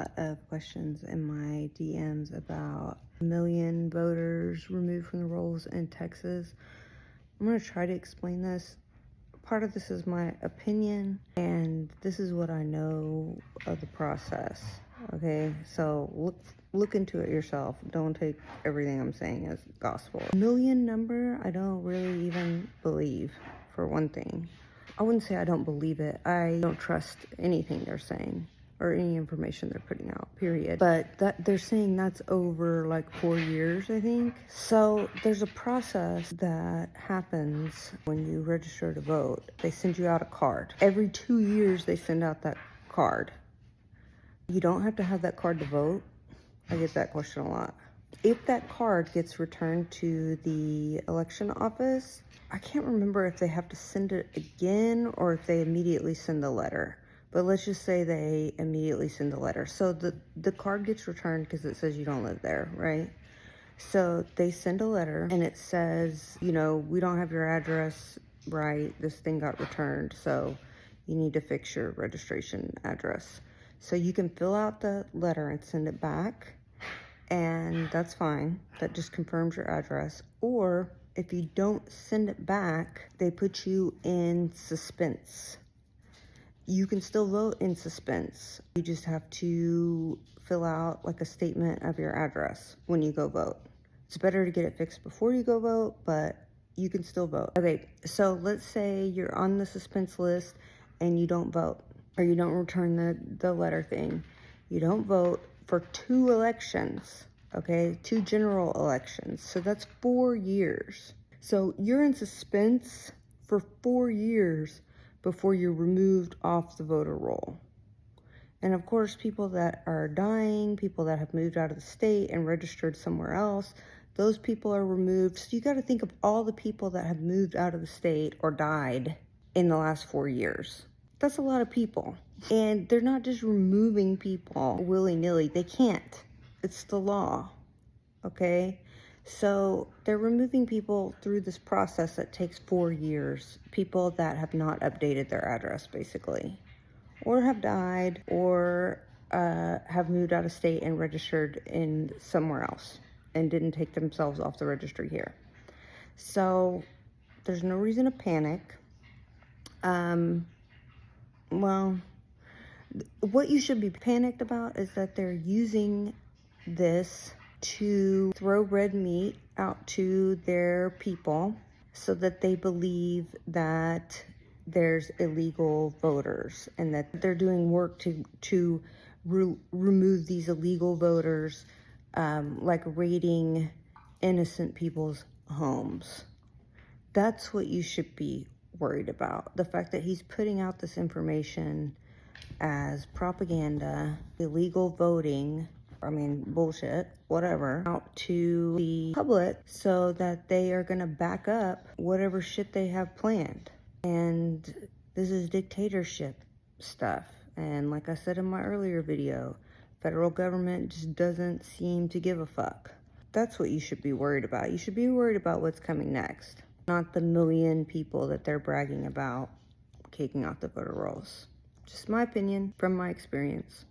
lot of questions in my DMs about 1 million voters removed from the rolls in Texas. I'm going to try to explain this. Part of this is my opinion, and this is what I know of the process. Okay, so look into it yourself. Don't take everything I'm saying as gospel. 1 million number, I don't really even believe, for one thing. I wouldn't say I don't believe it. I don't trust anything they're saying or any information they're putting out, period. But that they're saying that's over like 4 years, I think. So there's a process that happens when you register to vote. They send you out a card. Every 2 years, they send out that card. You don't have to have that card to vote. I get that question a lot. If that card gets returned to the election office, I can't remember if they have to send it again or if they immediately send the letter. But let's just say they immediately send the letter. So the card gets returned because it says you don't live there, right? So they send a letter and it says, you know, we don't have your address right. This thing got returned. So you need to fix your registration address. So you can fill out the letter and send it back. And that's fine. That just confirms your address. Or if you don't send it back, they put you in suspense. You can still vote in suspense. You just have to fill out like a statement of your address when you go vote. It's better to get it fixed before you go vote, but you can still vote. Okay, so let's say you're on the suspense list and you don't vote, or you don't return the letter thing. You don't vote for 2 elections, okay? 2 general elections. So that's 4 years. So you're in suspense for 4 years before you're removed off the voter roll. And of course, people that are dying, people that have moved out of the state and registered somewhere else, those people are removed. So you got to think of all the people that have moved out of the state or died in the last 4 years. That's a lot of people. And they're not just removing people willy-nilly. They can't. It's the law, okay? So they're removing people through this process that takes 4 years. People that have not updated their address, basically. Or have died, or have moved out of state and registered in somewhere else and didn't take themselves off the registry here. So there's no reason to panic. Well, what you should be panicked about is that they're using this to throw red meat out to their people so that they believe that there's illegal voters and that they're doing work to remove these illegal voters, like raiding innocent people's homes. That's what you should be worried about. The fact that he's putting out this information as propaganda, illegal voting, bullshit, whatever, out to the public so that they are going to back up whatever shit they have planned. And this is dictatorship stuff. And like I said in my earlier video, federal government just doesn't seem to give a fuck. That's what you should be worried about. You should be worried about what's coming next, not the 1 million people that they're bragging about kicking off the voter rolls. Just my opinion from my experience.